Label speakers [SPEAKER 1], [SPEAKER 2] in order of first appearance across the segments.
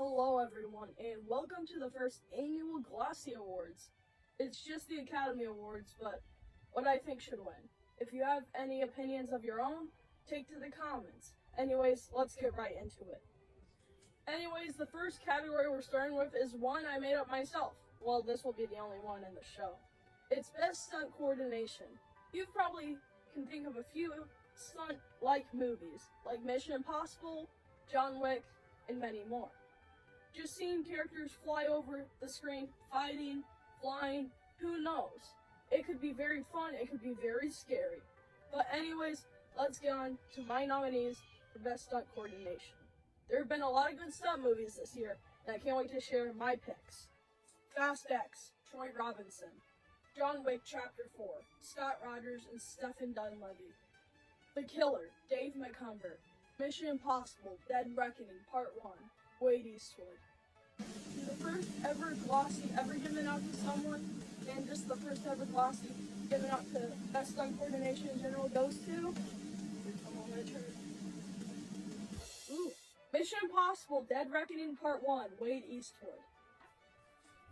[SPEAKER 1] Hello everyone, and welcome to the first annual Glossy Awards. It's just the Academy Awards, but what I think should win. If you have any opinions of your own, take to the comments. Anyways, let's get right into it. Anyways, the first category we're starting with is one I made up myself. Well, this will be the only one in the show. It's Best Stunt Coordination. You probably can think of a few stunt-like movies, like Mission Impossible, John Wick, and many more. Just seeing characters fly over the screen, fighting, flying, who knows? It could be very fun, it could be very scary. But anyways, let's get on to my nominees for Best Stunt Coordination. There have been a lot of good stunt movies this year, and I can't wait to share my picks. Fast X, Troy Robinson. John Wick Chapter 4, Scott Rogers and Stephen Dunleavy. The Killer, Dave McCumber. Mission Impossible, Dead Reckoning, Part 1, Wade Eastwood. The first ever Glossy ever given out to someone, and just the first ever Glossy given out to Best Stunt Coordination in general goes to... Mission Impossible, Dead Reckoning, Part 1, Wade Eastwood.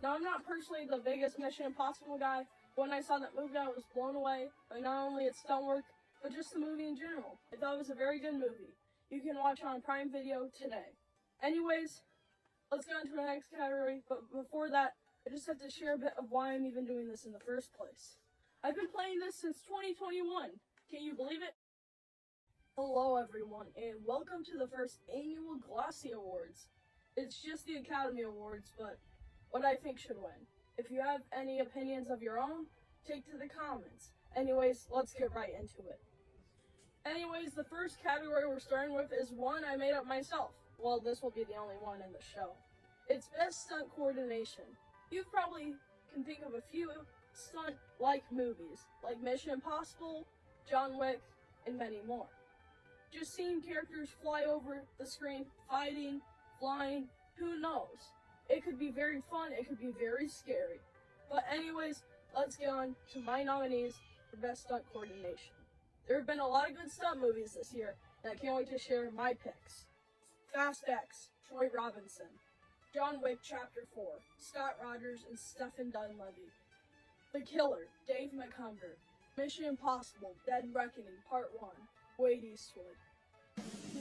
[SPEAKER 1] Now, I'm not personally the biggest Mission Impossible guy. When I saw that movie, I was blown away by not only its stunt work, but just the movie in general. I thought it was a very good movie. You can watch it on Prime Video today. Anyways, let's go into the next category, but before that, I just have to share a bit of why I'm even doing this in the first place. I've been playing this since 2021. Can you believe it? Hello everyone, and welcome to the first annual Glossy Awards. It's just the Academy Awards, but what I think should win. If you have any opinions of your own, take to the comments. Anyways, let's get right into it. Anyways, the first category we're starting with is one I made up myself. Well, this will be the only one in the show. It's Best Stunt Coordination. You probably can think of a few stunt-like movies, like Mission Impossible, John Wick, and many more. Just seeing characters fly over the screen, fighting, flying, who knows? It could be very fun, it could be very scary. But anyways, let's get on to my nominees for Best Stunt Coordination. There have been a lot of good stunt movies this year, and I can't wait to share my picks. Fast X, Troy Robinson. John Wick Chapter 4, Scott Rogers and Stephen Dunleavy. The Killer, Dave McCumber. Mission Impossible, Dead Reckoning, Part 1, Wade Eastwood.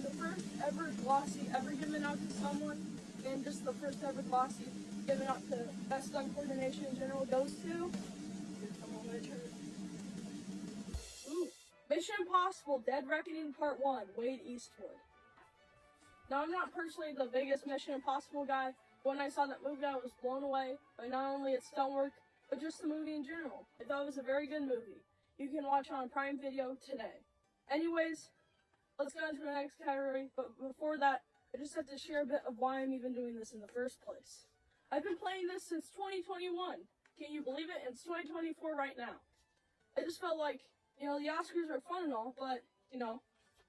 [SPEAKER 1] The first ever Glossy ever given out to someone, and just the first ever Glossy given out to Best Stunt Coordination in general goes to... Mission Impossible, Dead Reckoning, Part 1, Wade Eastwood. Now, I'm not personally the biggest Mission Impossible guy. When I saw that movie, I was blown away by not only its stunt work, but just the movie in general. I thought it was a very good movie. You can watch it on Prime Video today. Anyways, let's go into the next category, but before that, I just have to share a bit of why I'm even doing this in the first place. I've been playing this since 2021. Can you believe it? It's 2024 right now. I just felt like, the Oscars are fun and all, but,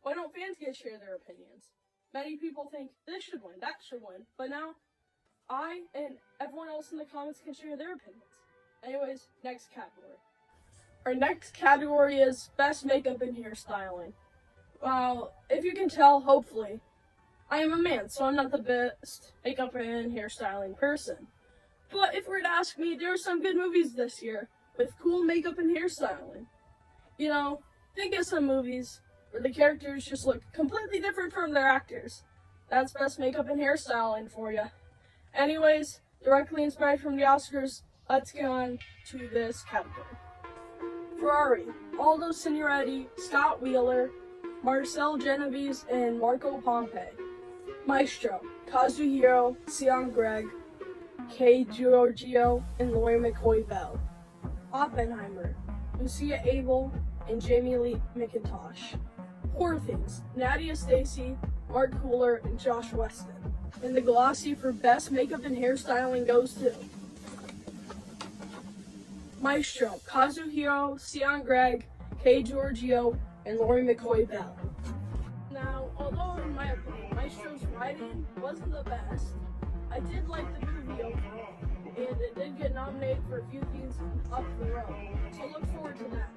[SPEAKER 1] why don't fans get to share their opinions? Many people think this should win, that should win, but now I and everyone else in the comments can share their opinions. Anyways, next category. Our next category is Best Makeup and Hairstyling. Well, if you can tell, hopefully, I am a man, so I'm not the best makeup and hairstyling person. But if you were to ask me, there are some good movies this year with cool makeup and hairstyling. Think of some movies where the characters just look completely different from their actors. That's Best Makeup and Hairstyling for you. Anyways, directly inspired from the Oscars, let's get on to this category. Ferrari, Aldo Signoretti, Scott Wheeler, Marcel Genovese, and Marco Pompei. Maestro, Kazuhiro Sean Gregg, Kay Giorgio, and Laurie McCoy-Bell. Oppenheimer, Lucia Abel, and Jamie Lee McIntosh. Poor Things, Nadia Stacey, Mark Cooler, and Josh Weston. And the Glossy for Best Makeup and Hairstyling goes to Maestro, Kazuhiro Sean Gregg, Kay Giorgio, and Laurie McCoy-Bell. Now, although in my opinion, Maestro's writing wasn't the best, I did like the movie overall, and it did get nominated for a few things up the road, so look forward to that.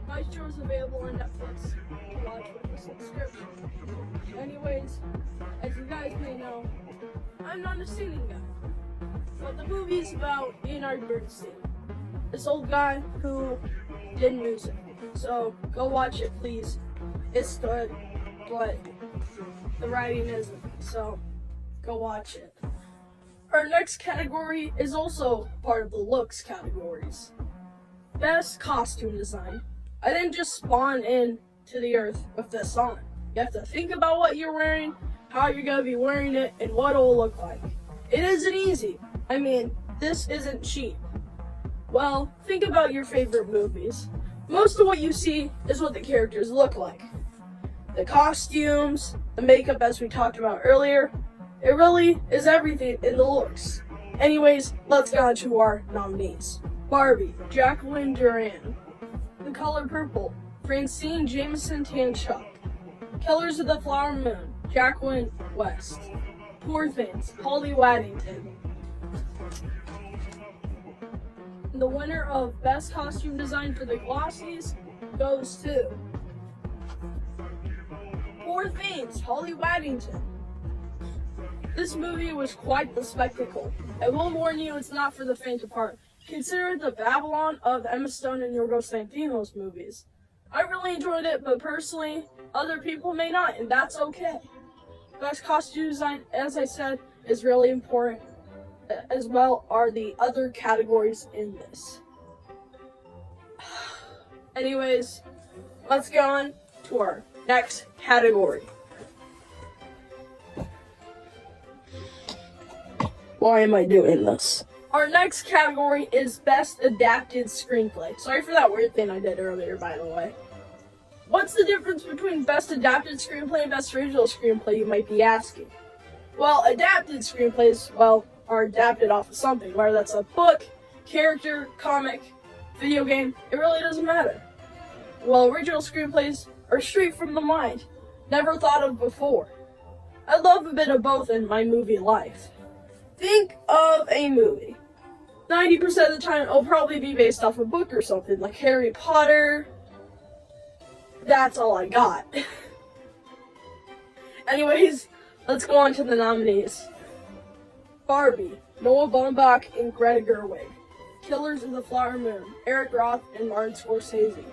[SPEAKER 1] My show is available on Netflix to watch with a subscription. Anyways, as you guys may know, I'm not a singing guy. But the movie's about Leonard Bernstein, this old guy who did music. So go watch it, please. It's good, but the writing isn't. So go watch it. Our next category is also part of the looks categories. Best costume design. I didn't just spawn into the earth with this on. You have to think about what you're wearing, how you're going to be wearing it, and what it'll look like. It isn't easy. I mean, this isn't cheap. Well, think about your favorite movies. Most of what you see is what the characters look like. The costumes, the makeup as we talked about earlier, it really is everything in the looks. Anyways, let's get on to our nominees. Barbie, Jacqueline Duran. The Color Purple, Francine Jameson Tanchuk. Killers of the Flower Moon, Jacqueline West. Poor Things, Holly Waddington. The winner of Best Costume Design for the Glossies goes to Poor Things, Holly Waddington. This movie was quite the spectacle. I will warn you, it's not for the faint of heart. Consider it the Babylon of Emma Stone and Yorgos Lanthimos movies. I really enjoyed it, but personally, other people may not, and that's okay. Best costume design, as I said, is really important, as well are the other categories in this. Anyways, let's go on to our next category. Why am I doing this? Our next category is Best Adapted Screenplay. Sorry for that weird thing I did earlier, by the way. What's the difference between Best Adapted Screenplay and Best Original Screenplay, you might be asking? Well, adapted screenplays, are adapted off of something, whether that's a book, character, comic, video game, it really doesn't matter. Well, original screenplays are straight from the mind, never thought of before. I love a bit of both in my movie life. Think of a movie. 90% of the time, it'll probably be based off a book or something, like Harry Potter. That's all I got. Anyways, let's go on to the nominees. Barbie, Noah Baumbach and Greta Gerwig. Killers of the Flower Moon, Eric Roth and Martin Scorsese.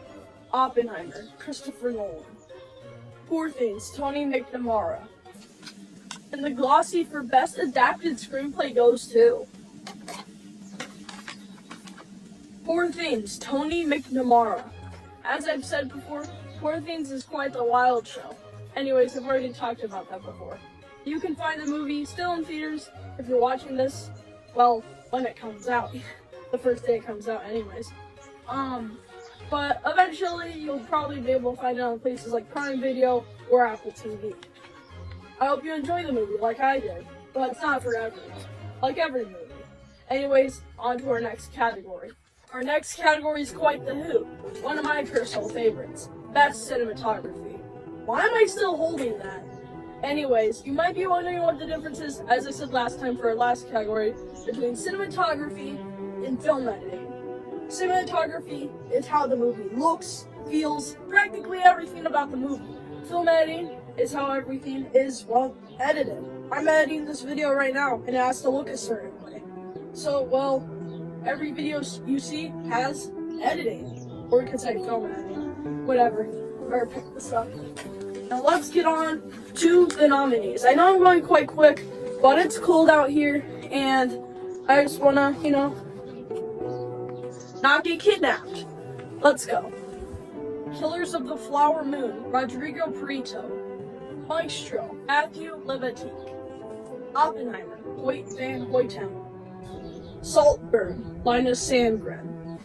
[SPEAKER 1] Oppenheimer, Christopher Nolan. Poor Things, Tony McNamara. And the Glossy for Best Adapted Screenplay goes to Poor Things, Tony McNamara. As I've said before, Poor Things is quite the wild show. Anyways, I've already talked about that before. You can find the movie still in theaters if you're watching this, well, when it comes out. The first day it comes out anyways. But eventually you'll probably be able to find it on places like Prime Video or Apple TV. I hope you enjoy the movie like I did, but it's not for everyone, like every movie. Anyways, on to our next category. Our next category is quite the hoot, one of my personal favorites, Best Cinematography. Why am I still holding that? Anyways, you might be wondering what the difference is, as I said last time for our last category, between cinematography and film editing. Cinematography is how the movie looks, feels, practically everything about the movie. Film editing is how everything is, edited. I'm editing this video right now, and it has to look a certain way. So, every video you see has editing. Or you could say film editing. Whatever. Or pick this up. Now let's get on to the nominees. I know I'm going quite quick, but it's cold out here, and I just wanna, not get kidnapped. Let's go. Killers of the Flower Moon, Rodrigo Prieto. Maestro, Matthew Libatique. Oppenheimer, Hoyt Van Hoytema. Saltburn, Linus Sandgren.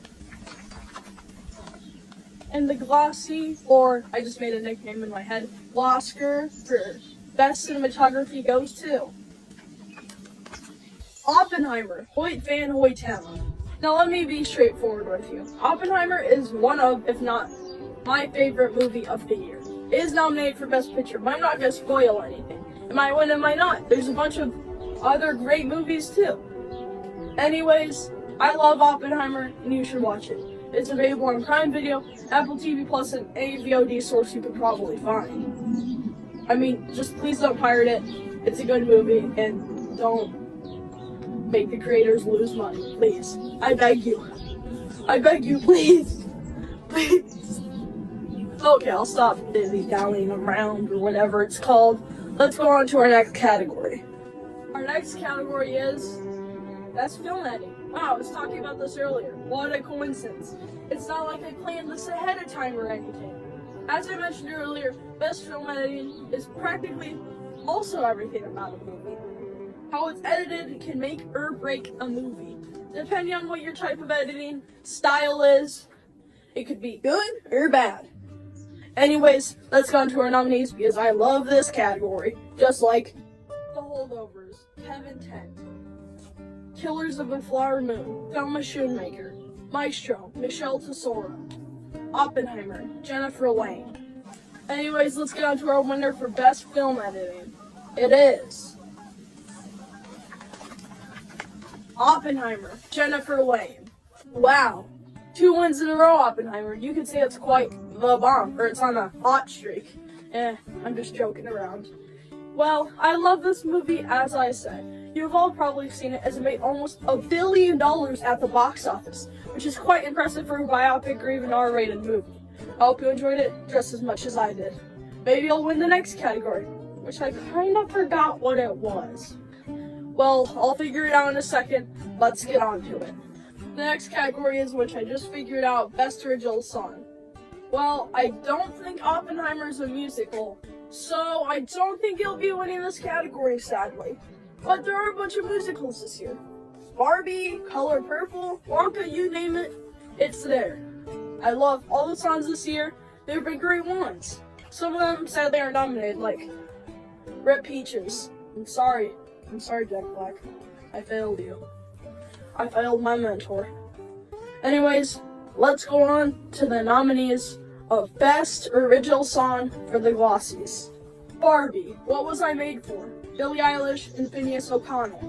[SPEAKER 1] And the Glossy, or I just made a nickname in my head, Oscar for Best Cinematography goes to Oppenheimer, Hoyt Van Hoytema. Now let me be straightforward with you. Oppenheimer is one of, if not my favorite movie of the year. It is nominated for Best Picture, but I'm not going to spoil anything. It might win, it might not. There's a bunch of other great movies too. Anyways, I love Oppenheimer, and you should watch it. It's available on Prime Video, Apple TV Plus, and any VOD source you could probably find. I mean, just please don't pirate it. It's a good movie, and don't make the creators lose money, please. I beg you. I beg you, please. Please. Okay, I'll stop dilly-dallying around or whatever it's called. Let's go on to our next category. Our next category is Best Film Editing. Wow, I was talking about this earlier. What a coincidence. It's not like I planned this ahead of time or anything. As I mentioned earlier, Best Film Editing is practically also everything about a movie. How it's edited can make or break a movie. Depending on what your type of editing style is, it could be good or bad. Anyways, let's go on to our nominees because I love this category. Just like The Holdovers, Kevin Tent, Killers of the Flower Moon, Thelma Schoonmaker, Maestro, Michelle Tesoro, Oppenheimer, Jennifer Lane. Anyways, let's get on to our winner for Best Film Editing. It is Oppenheimer, Jennifer Lane. Wow. 2 wins in a row, Oppenheimer. You could say it's quite the bomb, or it's on a hot streak. I'm just joking around. Well, I love this movie, as I said. You've all probably seen it, as it made almost $1 billion at the box office, which is quite impressive for a biopic or even R-rated movie. I hope you enjoyed it just as much as I did. Maybe I'll win the next category, which I kind of forgot what it was. Well, I'll figure it out in a second. Let's get on to it. The next category is, which I just figured out, Best Original Song. Well, I don't think Oppenheimer's a musical, so I don't think he'll be winning this category, sadly. But there are a bunch of musicals this year. Barbie, Color Purple, Wonka, you name it, it's there. I love all the songs this year. They've been great ones. Some of them sadly are nominated, like Rip Peaches. I'm sorry, Jack Black. I failed you. I failed my mentor. Anyways, let's go on to the nominees of Best Original Song for the Glossies. Barbie, What Was I Made For? Billie Eilish and Phineas O'Connell.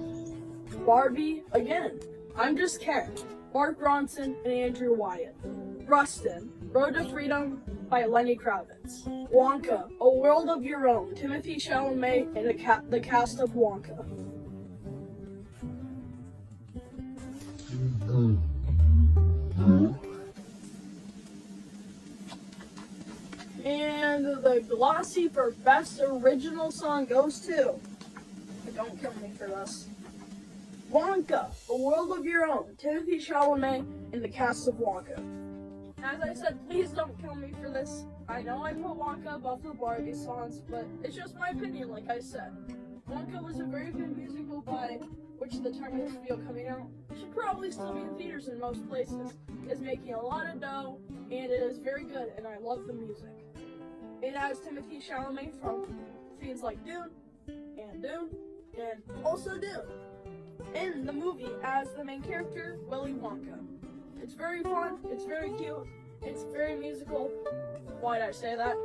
[SPEAKER 1] Barbie, again, I'm Just Ken, Mark Ronson and Andrew Wyatt. Rustin, Road to Freedom by Lenny Kravitz. Wonka, A World of Your Own, Timothée Chalamet and the cast of Wonka. And the Glossy for Best Original Song goes to, don't kill me for this, Wonka, A World of Your Own, Timothée Chalamet and the cast of Wonka. As I said, please don't kill me for this. I know I put Wonka above the Barbie songs, but it's just my opinion, like I said. Wonka was a very good musical by which the time of this video coming out should probably still be in theaters in most places. It's making a lot of dough, and it is very good, and I love the music. It has Timothée Chalamet from scenes like Dune, and also Dune, in the movie as the main character, Willy Wonka. It's very fun, it's very cute, it's very musical. Why did I say that?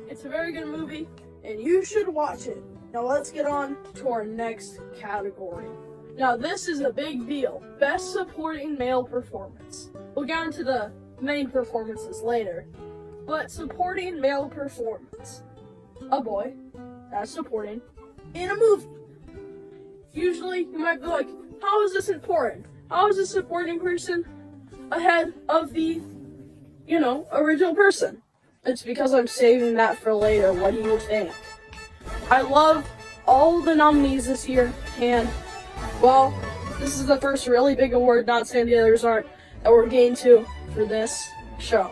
[SPEAKER 1] It's a very good movie, and you should watch it. Now let's get on to our next category. Now this is a big deal. Best Supporting Male Performance. We'll get into the main performances later. But supporting male performance. A boy that's supporting in a movie. Usually you might be like, how is this important? How is this supporting person ahead of the, original person? It's because I'm saving that for later. What do you think? I love all the nominees this year, and, well, this is the first really big award, not saying the others aren't, that we're getting to for this show.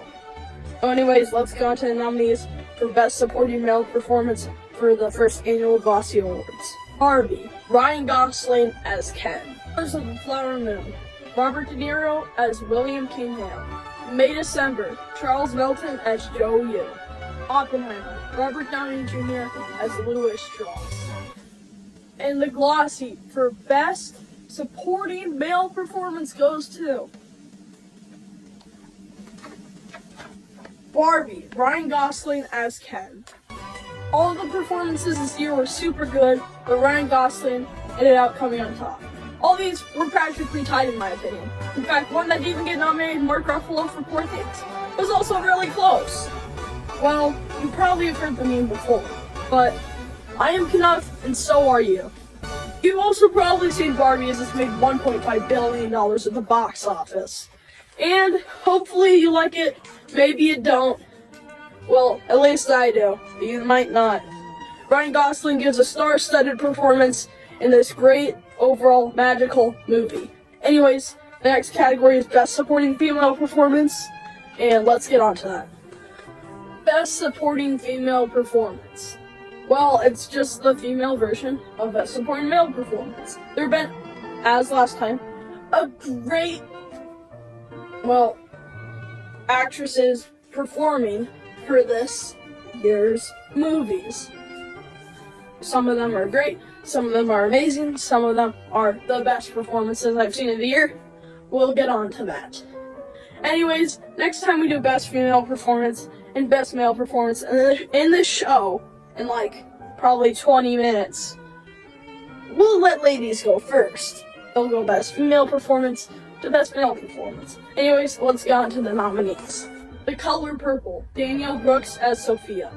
[SPEAKER 1] So anyways, let's go on to the nominees for Best Supporting Male Performance for the first annual Glossy Awards. Barbie, Ryan Gosling as Ken. Killers of the Flower Moon, Robert De Niro as William King Hale. May December, Charles Melton as Joe Yu. Oppenheimer, Robert Downey Jr. as Louis Strauss. And the Glossy for Best Supporting Male Performance goes to Barbie, Ryan Gosling as Ken. All of the performances this year were super good, but Ryan Gosling ended up coming on top. All these were practically tied in my opinion. In fact, one that didn't even get nominated, Mark Ruffalo for Poor Things, was also really close. Well, you probably have heard the meme before, but I am Knuff and so are you. You've also probably seen Barbie as it's made $1.5 billion at the box office. And hopefully you like it, maybe you don't. Well, at least I do, but you might not. Ryan Gosling gives a star-studded performance in this great, overall, magical movie. Anyways, the next category is Best Supporting Female Performance, and let's get on to that. Best Supporting Female Performance. Well, it's just the female version of Best Supporting Male Performance. There have been, as last time, a great, actresses performing for this year's movies. Some of them are great, some of them are amazing, some of them are the best performances I've seen of the year. We'll get on to that. Anyways, next time we do Best Female Performance and Best Male Performance in this show, in probably 20 minutes, we'll let ladies go first. They'll go Best Female Performance to Best Male Performance. Anyways, let's get on to the nominees. The Color Purple, Danielle Brooks as Sophia.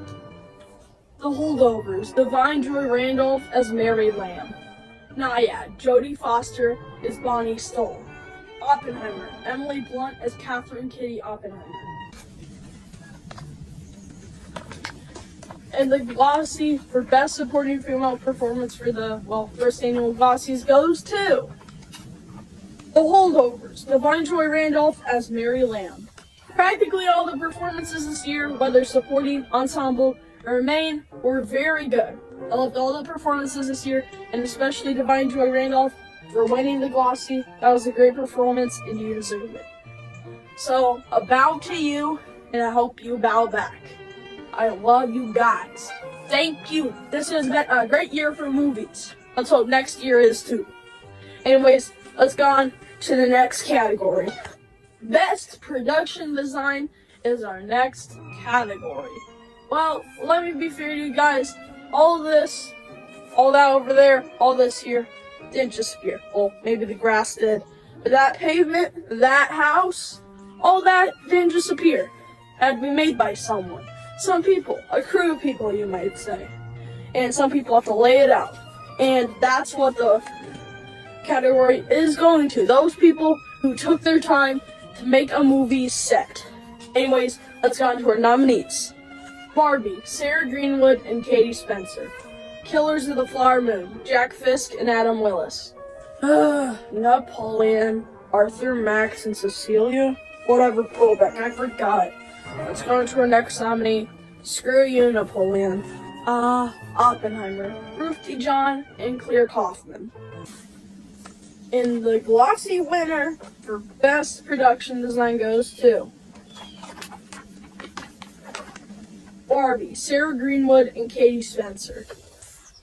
[SPEAKER 1] The Holdovers, Divine Joy Randolph as Mary Lamb. Naiad, Jodie Foster as Bonnie Stoll. Oppenheimer, Emily Blunt as Catherine Kitty Oppenheimer. And the Glossy for Best Supporting Female Performance for the, first annual Glossies goes to The Holdovers, Divine Joy Randolph as Mary Lamb. Practically all the performances this year, whether supporting, ensemble, or main, were very good. I loved all the performances this year, and especially Divine Joy Randolph for winning the Glossy. That was a great performance, and you deserve it. So, a bow to you, and I hope you bow back. I love you guys. Thank you. This has been a great year for movies. Let's hope next year is too. Anyways, let's go on to the next category. Best Production Design is our next category. Well, let me be fair to you guys. All this, all that over there, all this here, didn't just appear. Well, maybe the grass did. But that pavement, that house, all that didn't just appear. It had to be made by someone. Some people, a crew of people you might say. And some people have to lay it out. And that's what the category is going to. Those people who took their time to make a movie set. Anyways, let's go on to our nominees. Barbie, Sarah Greenwood and Katie Spencer. Killers of the Flower Moon, Jack Fisk and Adam Willis. Napoleon, Arthur, Max, and Cecilia. Whatever, pullback, I forgot. Let's go on to our next nominee. Screw you, Napoleon. Oppenheimer, Ruth D. John, and Claire Kaufman. And the Glossy winner for Best Production Design goes to Barbie, Sarah Greenwood, and Katie Spencer.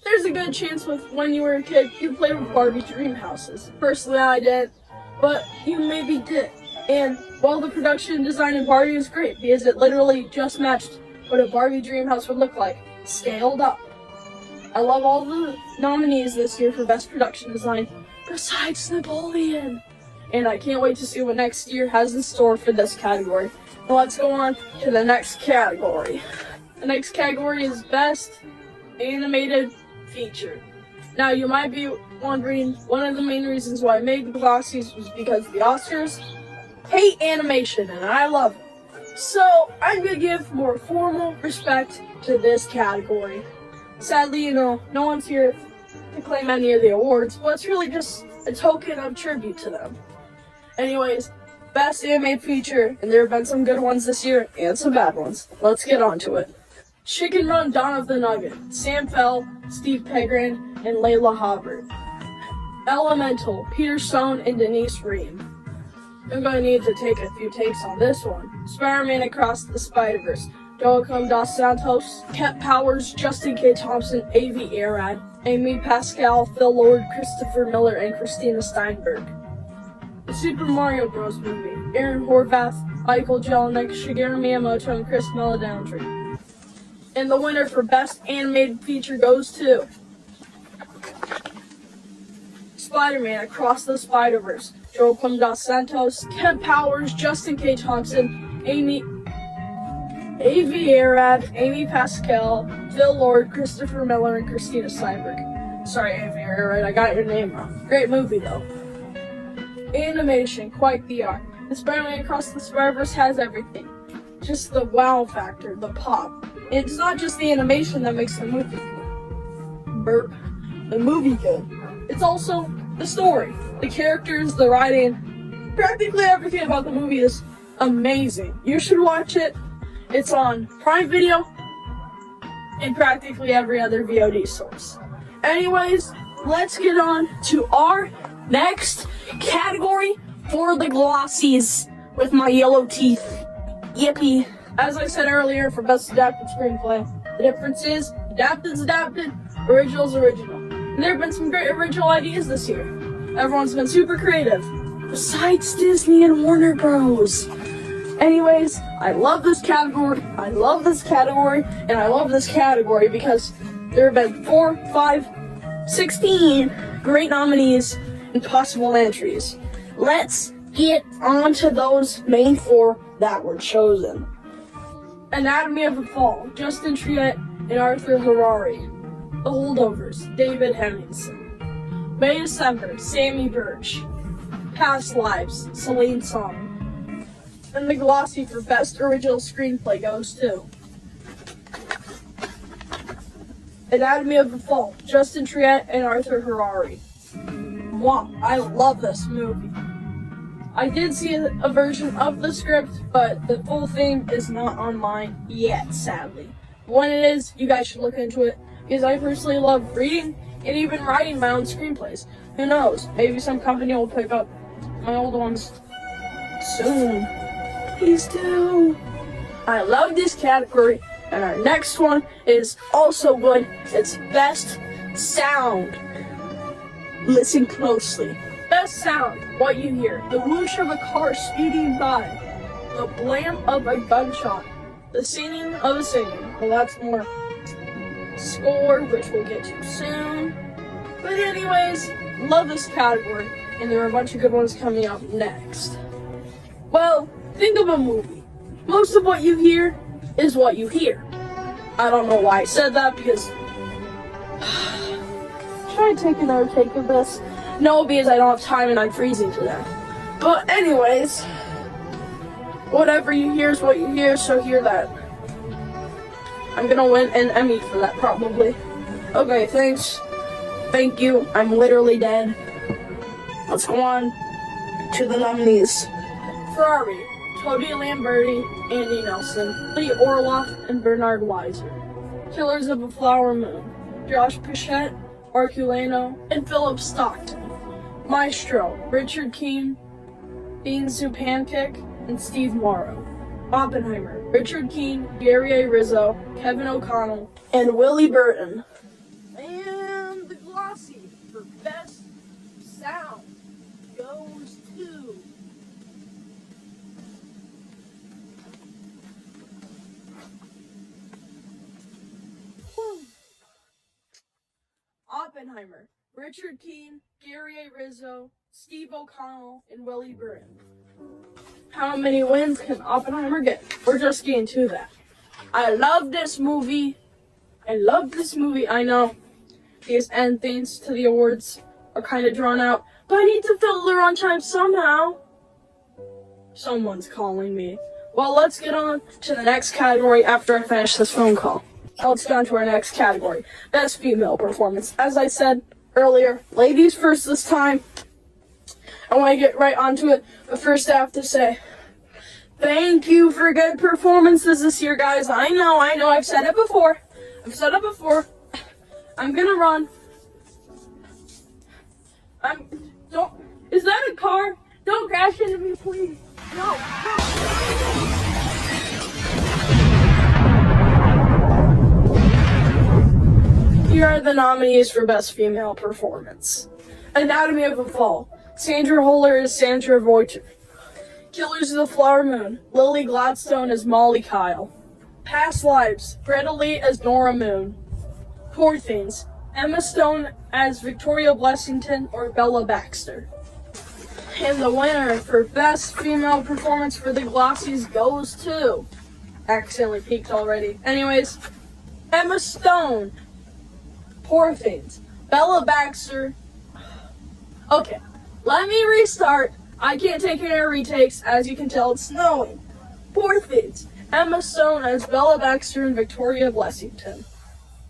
[SPEAKER 1] There's a good chance with when you were a kid, you played with Barbie dream houses. Personally, I didn't, but you maybe did. And, the production design in Barbie is great because it literally just matched what a Barbie dream house would look like, scaled up. I love all the nominees this year for Best Production Design, besides Napoleon. And I can't wait to see what next year has in store for this category. Now let's go on to the next category. The next category is Best Animated Feature. Now you might be wondering, one of the main reasons why I made the Glossies was because the Oscars hate animation and I love it. So I'm going to give more formal respect to this category. Sadly, no one's here to claim any of the awards, but it's really just a token of tribute to them. Anyways, Best Animated Feature, and there have been some good ones this year and some bad ones. Let's get on to it. Chicken Run, Dawn of the Nugget, Sam Fell, Steve Pegrin, and Layla Hubbard. Elemental, Peter Stone and Denise Ream. I'm going to need to take a few takes on this one. Spider-Man Across the Spider-Verse, Joaquim Dos Santos, Kent Powers, Justin K. Thompson, Avi Arad, Amy Pascal, Phil Lord, Christopher Miller, and Christina Steinberg. The Super Mario Bros. Movie, Aaron Horvath, Michael Jelinek, Shigeru Miyamoto, and Chris Meledandri. And the winner for Best Animated Feature goes to Spider-Man Across the Spider-Verse, Joaquin Dos Santos, Kent Powers, Justin K. Thompson, Avi Arad, Amy Pascal, Phil Lord, Christopher Miller, and Christina Steinberg. Sorry, Avi Arad, I got your name wrong. Great movie, though. Animation, quite the art. The Spider-Man Across the Spider-Verse has everything. Just the wow factor, the pop. It's not just the animation that makes the movie good. The movie good. It's also the story, the characters, the writing. Practically everything about the movie is amazing. You should watch it. It's on Prime Video and practically every other VOD source. Anyways, let's get on to our next category for the Glossies with my yellow teeth. Yippee. As I said earlier, for Best Adapted Screenplay, the difference is adapted's adapted, original's original. And there have been some great original ideas this year. Everyone's been super creative, besides Disney and Warner Bros. Anyways, I love this category, and I love this category because there have been 4, 5, 16 great nominees and possible entries. Let's get on to those main 4 that were chosen. Anatomy of a Fall, Justin Triet and Arthur Harari. The Holdovers, David Hemmingson. May December, Sammy Birch. Past Lives, Celine Song. And the Glossy for Best Original Screenplay goes to Anatomy of a Fall, Justin Triet and Arthur Harari. Wow, I love this movie. I did see a version of the script, but the full thing is not online yet, sadly. When it is, you guys should look into it, because I personally love reading and even writing my own screenplays. Who knows, maybe some company will pick up my old ones soon. Please do. I love this category, and our next one is also good. It's Best Sound. Listen closely. Best sound, what you hear. The whoosh of a car speeding by. The blam of a gunshot. The singing of a singing. Well, that's more score, which we'll get to soon. But anyways, love this category, and there are a bunch of good ones coming up next. Well, think of a movie. Most of what you hear is what you hear. I don't know why I said that, because should I take another take of this? No, because I don't have time and I'm freezing to death. But anyways, whatever you hear is what you hear, so hear that. I'm gonna win an Emmy for that, probably. Okay, thanks. Thank you. I'm literally dead. Let's go on to the nominees. Ferrari, Toby Lamberti, Andy Nelson, Lee Orloff, and Bernard Weiser. Killers of a Flower Moon, Josh Pichette, Arculano, and Philip Stockton. Maestro, Richard Keane, Dean Zupancic, and Steve Morrow. Oppenheimer, Richard Keane, Gary A. Rizzo, Kevin O'Connell, and Willie Burton. And the Glossy for Best Sound goes to Oppenheimer, Richard Keane, Gary A. Rizzo, Steve O'Connell, and Willie Burton. How many wins can Oppenheimer get? We're just getting to that. I love this movie. I know these end things to the awards are kind of drawn out, but I need to fill the on time somehow. Someone's calling me. Well, let's get on to the next category after I finish this phone call. Let's go on to our next category. Best Female Performance. As I said earlier, ladies first this time. I want to get right onto it, but first I have to say, thank you for good performances this year, guys. I know, I've said it before. I'm gonna run. Is that a car? Don't crash into me, please. No. Here are the nominees for Best Female Performance. Anatomy of a Fall, Sandra Huller as Sandra Voiter. Killers of the Flower Moon, Lily Gladstone as Molly Kyle. Past Lives, Greta Lee as Nora Moon. Poor Things, Emma Stone as Victoria Blessington or Bella Baxter. And the winner for Best Female Performance for the Glossies goes to... Accidentally peeked already. Anyways, Emma Stone. Poor things. Bella Baxter. Okay, let me restart. I can't take any retakes. As you can tell, it's snowing. Poor things. Emma Stone as Bella Baxter and Victoria Blessington.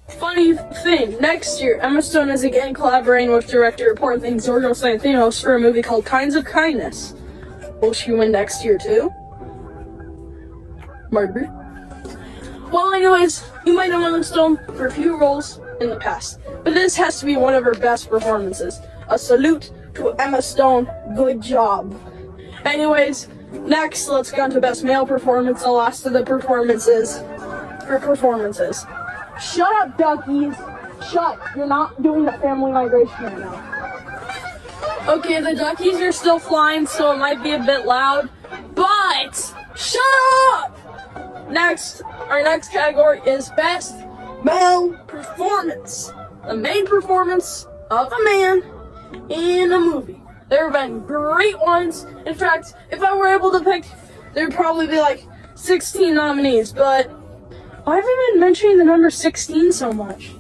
[SPEAKER 1] Funny thing, next year, Emma Stone is again collaborating with director Poor Things Yorgos Lanthimos for a movie called Kinds of Kindness. Will she win next year too? Maybe. Well, anyways, you might know Emma Stone for a few roles in the past, but this has to be one of her best performances. A salute to Emma Stone. Good job. Anyways, next, let's go on to Best Male Performance, the last of the performances. Shut up, duckies. Shut. You're not doing the family migration right now. Okay, the duckies are still flying, so it might be a bit loud, but shut up! Next, our next category is Best Male Performance. The main performance of a man in a movie. There have been great ones. In fact, if I were able to pick, there'd probably be like 16 nominees, but why have I been mentioning the number 16 so much?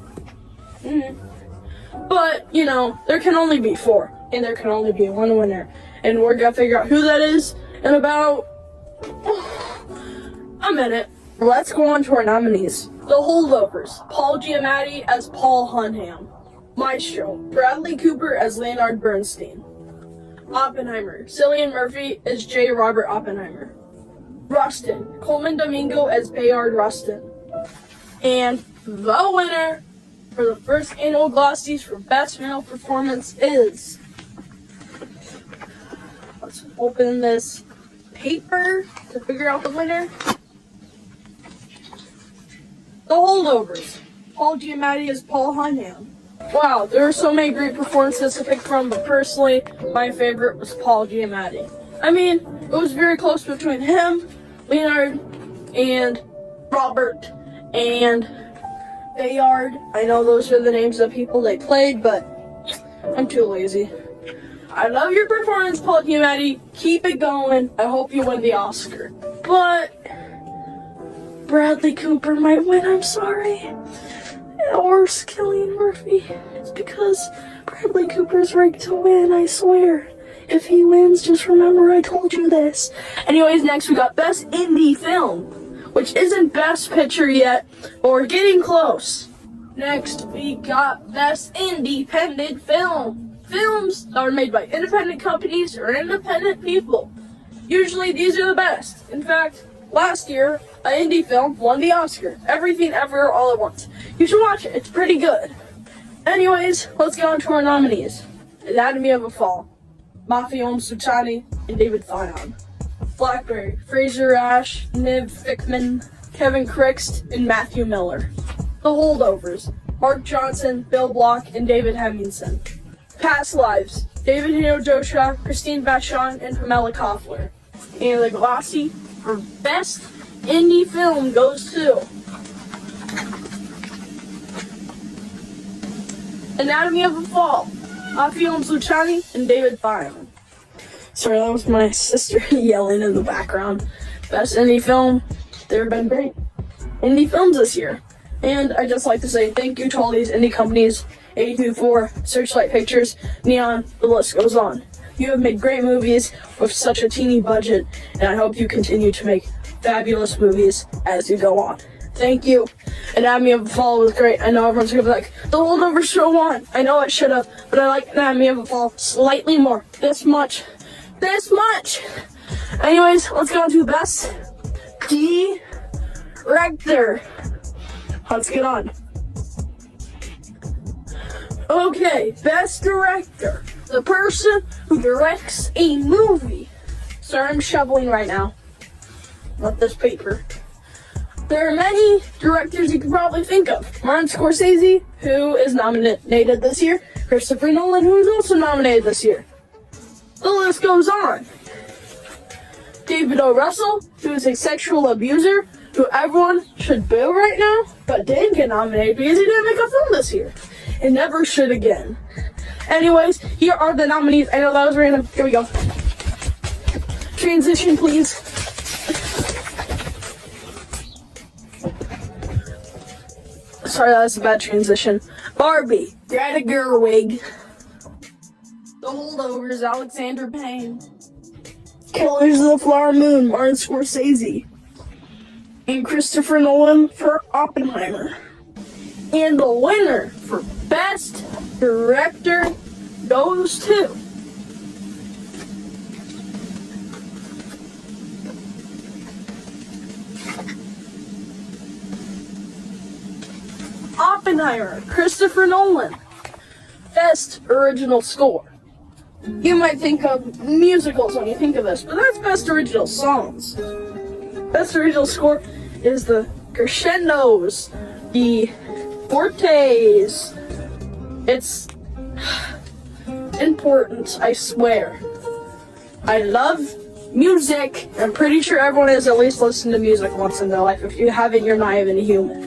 [SPEAKER 1] But, you know, there can only be 4, and there can only be one winner. And we're gonna figure out who that is in about a minute. Let's go on to our nominees. The Holdovers. Paul Giamatti as Paul Hunham. Maestro. Bradley Cooper as Leonard Bernstein. Oppenheimer. Cillian Murphy as J. Robert Oppenheimer. Rustin. Coleman Domingo as Bayard Rustin. And the winner for the first annual Glossies for Best Male Performance is... Let's open this paper to figure out the winner. The Holdovers. Paul Giamatti as Paul Hunham. Wow, there are so many great performances to pick from, but personally, my favorite was Paul Giamatti. I mean, it was very close between him, Leonard, and Robert, and Bayard. I know those are the names of people they played, but I'm too lazy. I love your performance, Paul Giamatti. Keep it going. I hope you win the Oscar. But Bradley Cooper might win, I'm sorry. Or Cillian Murphy. It's because Bradley Cooper's right to win, I swear. If he wins, just remember I told you this. Anyways, next we got Best Indie Film, which isn't Best Picture yet, but we're getting close. Next we got Best Independent Film. Films that are made by independent companies or independent people. Usually these are the best. In fact, last year, an indie film won the Oscar. Everything Everywhere All at Once. You should watch it. It's pretty good. Anyways, let's get on to our nominees. Anatomy of a Fall. Mafion Suchani and David Fion. Blackberry. Fraser Ash, Niv Fickman, Kevin Crixt, and Matthew Miller. The Holdovers. Mark Johnson, Bill Block, and David Hemmingson. Past Lives. David Hino Joshua, Christine Vachon, and Pamela Koffler. And the Glossy for Best Indie Film goes to Anatomy of a Fall, Mafion Suchani, and David Fion. Sorry, that was my sister yelling in the background. Best Indie Film. There have been great indie films this year. And I'd just like to say thank you to all these indie companies, 824, Searchlight Pictures, Neon, the list goes on. You have made great movies with such a teeny budget, and I hope you continue to make fabulous movies as you go on. Thank you. Anatomy of a Fall was great. I know everyone's gonna be like, The Holdovers show won. I know it should have, but I like Anatomy of a Fall slightly more. This much. Anyways, let's go on to Best Director. Let's get on. Okay, Best Director. The person who directs a movie. Sorry, I'm shoveling right now. Not this paper. There are many directors you could probably think of. Martin Scorsese, who is nominated this year. Christopher Nolan, who is also nominated this year. The list goes on. David O. Russell, who is a sexual abuser, who everyone should boo right now, but didn't get nominated because he didn't make a film this year. and Never Should Again. Anyways, here are the nominees. I know that was random. Here we go. Transition, please. Sorry, that was a bad transition. Barbie, Greta Gerwig. The Holdovers, Alexander Payne. Killers of the Flower Moon, Martin Scorsese. And Christopher Nolan for Oppenheimer. And the winner for Best Director goes to Oppenheimer, Christopher Nolan. Best Original Score. You might think of musicals when you think of this, but that's Best Original Songs. Best Original Score is the crescendos, the fortes. It's important, I swear. I love music. I'm pretty sure everyone has at least listened to music once in their life. If you haven't, you're not even a human.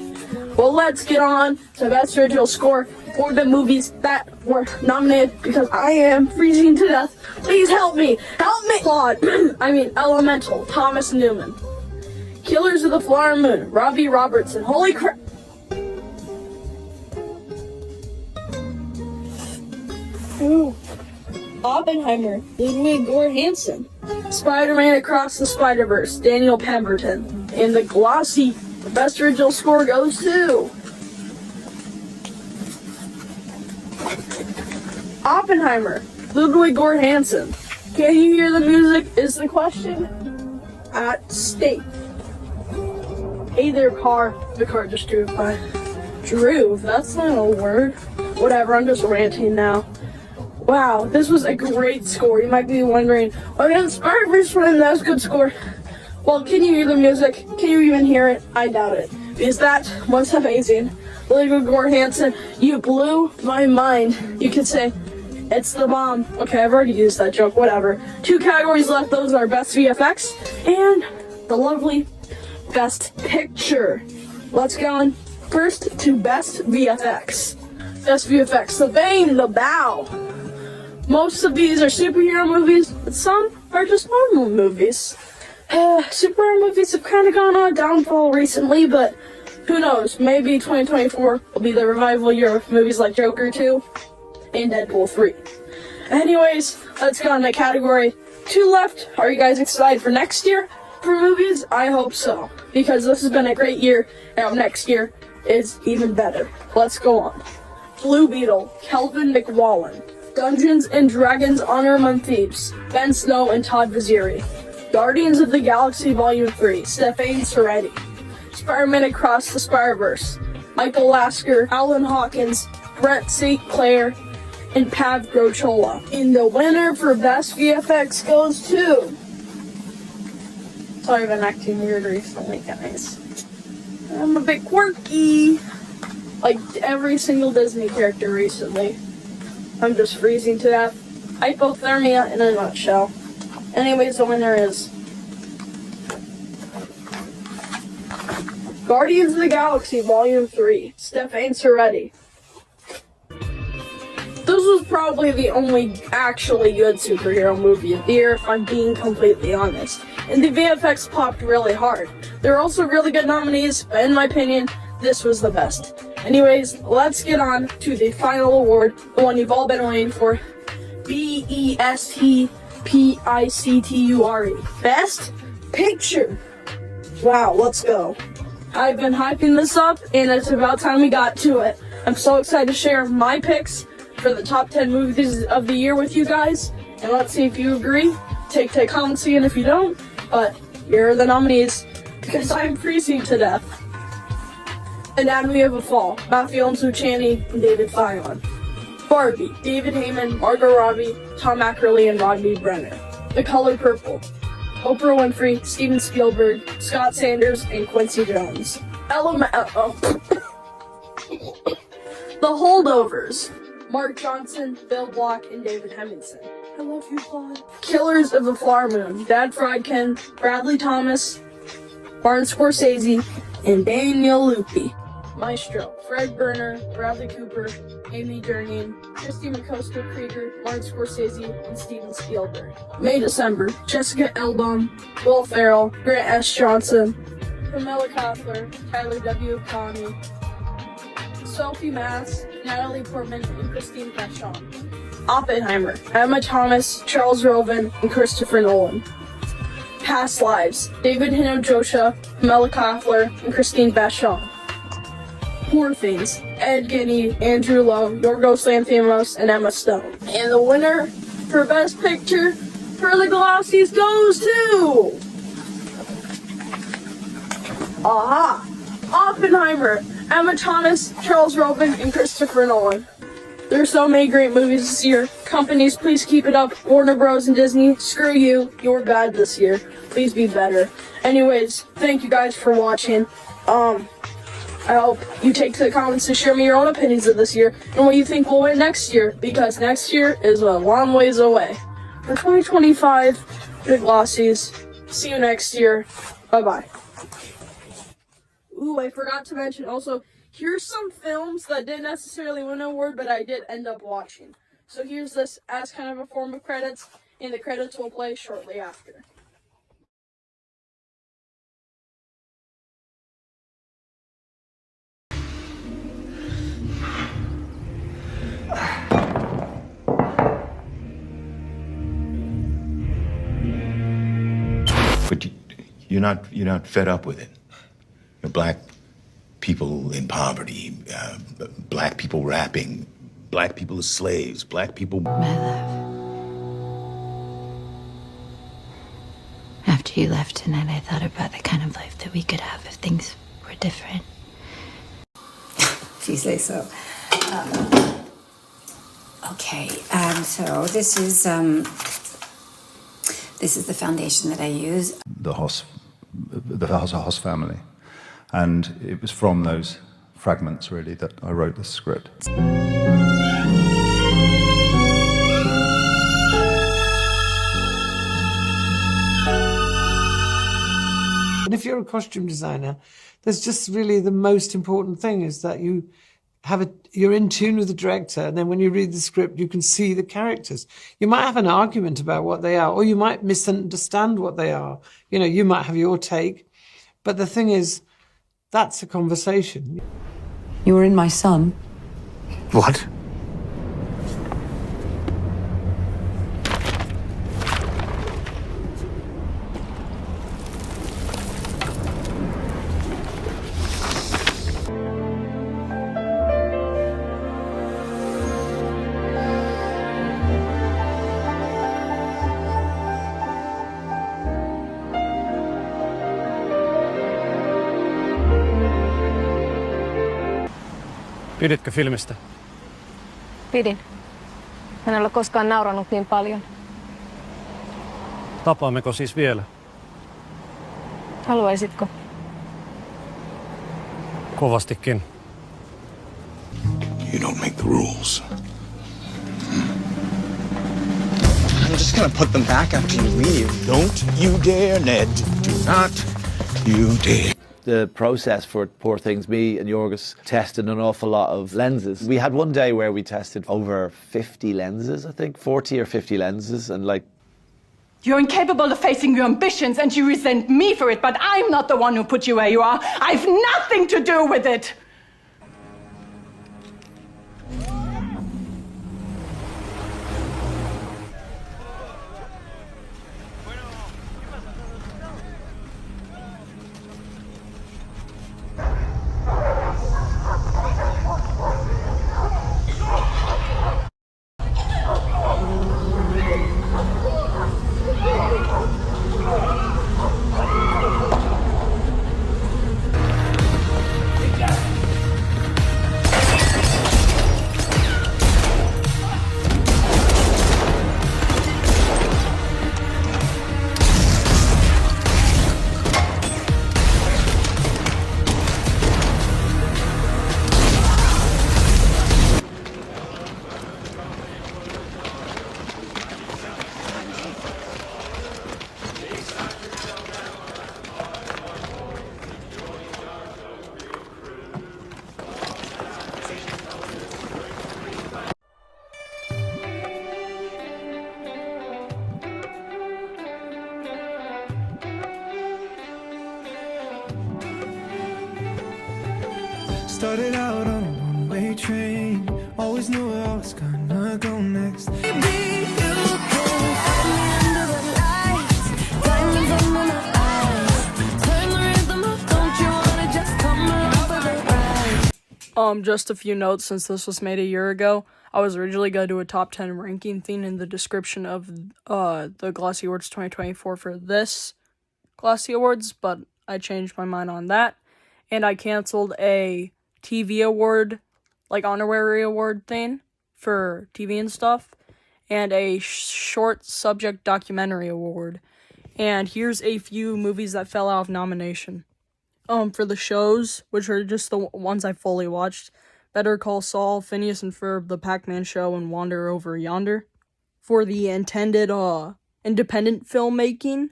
[SPEAKER 1] Well, let's get on to Best Original Score for the movies that were nominated, because I am freezing to death. Please help me! Help me! Claude. Elemental, Thomas Newman. Killers of the Flower Moon, Robbie Robertson. Holy crap! Ooh. Oppenheimer, Ludwig Göransson. Spider-Man Across the Spider-Verse, Daniel Pemberton. And the Glossy Best Original Score goes to Oppenheimer, Ludwig Göransson. Can you hear the music is the question at stake. Hey there, car. The car just drove by. Drove? That's not a word. Whatever, I'm just ranting now. Wow, this was a great score. You might be wondering, why didn't Spider-Verse win? That was a good score. Well, can you hear the music? Can you even hear it? I doubt it. Because that was amazing. Ludwig Göransson, you blew my mind. You could say, it's the bomb. Okay, I've already used that joke, whatever. 2 categories left. Those are Best VFX and the lovely Best Picture. Let's go on first to Best VFX. Best VFX, the bane, the bow. Most of these are superhero movies, but some are just normal movies. Superhero movies have kind of gone on a downfall recently, but who knows? Maybe 2024 will be the revival year of movies like Joker 2 and Deadpool 3. Anyways, let's go on to category 2 left. Are you guys excited for next year for movies? I hope so, because this has been a great year, and next year is even better. Let's go on. Blue Beetle, Kelvin McWallen. Dungeons and Dragons Honor Among Thieves, Ben Snow and Todd Vaziri. Guardians of the Galaxy Volume 3, Stefan Soretti. Spider-Man Across the Spider-Verse, Michael Lasker, Alan Hawkins, Brett St. Clair, and Pav Grochola. And the winner for Best VFX goes to... Sorry, I've been acting weird recently, guys. I'm a bit quirky. Like every single Disney character recently. I'm just freezing to death. Hypothermia in a nutshell. Anyways, the winner is Guardians of the Galaxy Volume 3, Stefan Soretti. This was probably the only actually good superhero movie of the year, if I'm being completely honest. And the VFX popped really hard. There are also really good nominees, but in my opinion, this was the best. Anyways, let's get on to the final award, the one you've all been waiting for. BEST PICTURE. Best Picture. Wow, let's go. I've been hyping this up, and it's about time we got to it. I'm so excited to share my picks for the top 10 movies of the year with you guys, and let's see if you agree. Take comments again if you don't, but here are the nominees, because I'm freezing to death. Anatomy of a Fall, Matthew Luciani and David Fion. Barbie, David Heyman, Margot Robbie, Tom Ackerley, and Rodney Brenner. The Color Purple, Oprah Winfrey, Steven Spielberg, Scott Sanders, and Quincy Jones. The Holdovers, Mark Johnson, Bill Block, and David Hemmingson. I love you, Claude. Killers of the Flower Moon, Dad Friedkin, Bradley Thomas, Martin Scorsese, and Daniel Lupi. Maestro, Fred Berner, Bradley Cooper, Amy Durning, Christy McCosker Krieger, Martin Scorsese, and Steven Spielberg. May-December, Jessica Elbaum, Will Ferrell, Grant S. Johnson, Pamela Koffler, Tyler W. Connie, Sophie Mass, Natalie Portman, and Christine Vachon. Oppenheimer, Emma Thomas, Charles Roven, and Christopher Nolan. Past Lives, David Hinojosa, Pamela Koffler, and Christine Vachon. Poor Things, Ed Gein, Andrew Lowe, Yorgos Lanthimos, and Emma Stone. And the winner for Best Picture for the Glossies goes to... Aha! Oppenheimer, Emma Thomas, Charles Roven, and Christopher Nolan. There are so many great movies this year. Companies, please keep it up. Warner Bros. And Disney, screw you. You're bad this year. Please be better. Anyways, thank you guys for watching. I hope you take to the comments to share me your own opinions of this year and what you think will win next year, because next year is a long ways away. For 2025, the Glossies. See you next year. Bye-bye. Ooh, I forgot to mention also, here's some films that didn't necessarily win an award, but I did end up watching. So here's this as kind of a form of credits, and the credits will play shortly after.
[SPEAKER 2] But you're not fed up with it. You know, black people in poverty, black people rapping, black people as slaves, black people...
[SPEAKER 3] My love. After you left tonight, I thought about the kind of life that we could have if things were different.
[SPEAKER 4] If you say so. Okay, so this is the foundation that I use.
[SPEAKER 5] The Hoss family. And it was from those fragments, really, that I wrote the script.
[SPEAKER 6] And if you're a costume designer, there's just really the most important thing is that you're in tune with the director, and then when you read the script, you can see the characters. You might have an argument about what they are, or you might misunderstand what they are. You know, you might have your take. But the thing is, that's a conversation.
[SPEAKER 7] You were in my son.
[SPEAKER 2] What?
[SPEAKER 8] Piditkö filmistä?
[SPEAKER 9] Pidin. En ole koskaan nauranut niin paljon.
[SPEAKER 8] Tapaammeko siis vielä?
[SPEAKER 9] Haluaisitko?
[SPEAKER 8] Kovastikin.
[SPEAKER 2] You don't make the rules.
[SPEAKER 10] I'm just gonna put them back after you leave.
[SPEAKER 2] Don't you dare, Ned. Do not you dare.
[SPEAKER 11] The process for Poor Things, me and Yorgos tested an awful lot of lenses. We had one day where we tested over 50 lenses, I think, 40 or 50 lenses, and like...
[SPEAKER 7] You're incapable of facing your ambitions and you resent me for it, but I'm not the one who put you where you are. I've nothing to do with it.
[SPEAKER 12] Started out on a one-way train, always knew where I was gonna go next. Maybe you can find me under the lights, diamonds under my eyes. Turn the rhythm up, don't you wanna just come along for the ride?
[SPEAKER 1] Just a few notes since this was made a year ago. I was originally going to do a top 10 ranking thing in the description of the Glossy Awards 2024 for this Glossy Awards, but I changed my mind on that, and I canceled a TV award, like honorary award thing for TV and stuff, and a short subject documentary award. And here's a few movies that fell out of nomination. For the shows, which are just the ones I fully watched: Better Call Saul, Phineas and Ferb, The Pac-Man Show, and Wander Over Yonder. For the intended independent filmmaking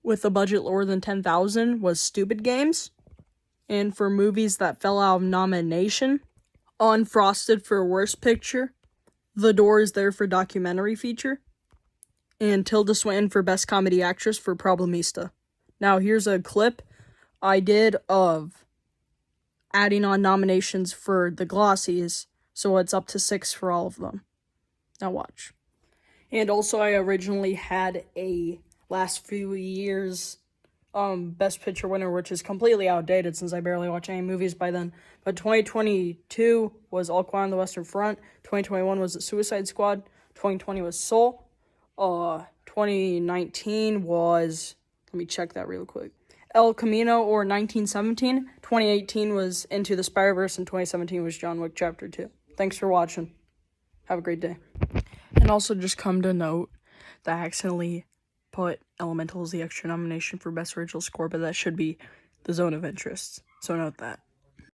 [SPEAKER 1] with a budget lower than $10,000 was Stupid Games. And for movies that fell out of nomination, Unfrosted for Worst Picture, The Door Is There for Documentary Feature, and Tilda Swinton for Best Comedy Actress for Problemista. Now here's a clip I did of adding on nominations for the Glossies, so it's up to 6 for all of them. Now watch. And also I originally had a last few years Best Picture winner, which is completely outdated since I barely watch any movies by then. But 2022 was All Quiet on the Western Front, 2021 was The Suicide Squad, 2020 was Soul, 2019 was, let me check that real quick, El Camino or 1917, 2018 was Into the Spider-Verse, and 2017 was John Wick Chapter 2. Thanks for watching. Have a great day. And also just come to note that I accidentally put Elemental as the extra nomination for Best Original Score, but that should be The Zone of Interest. So note that.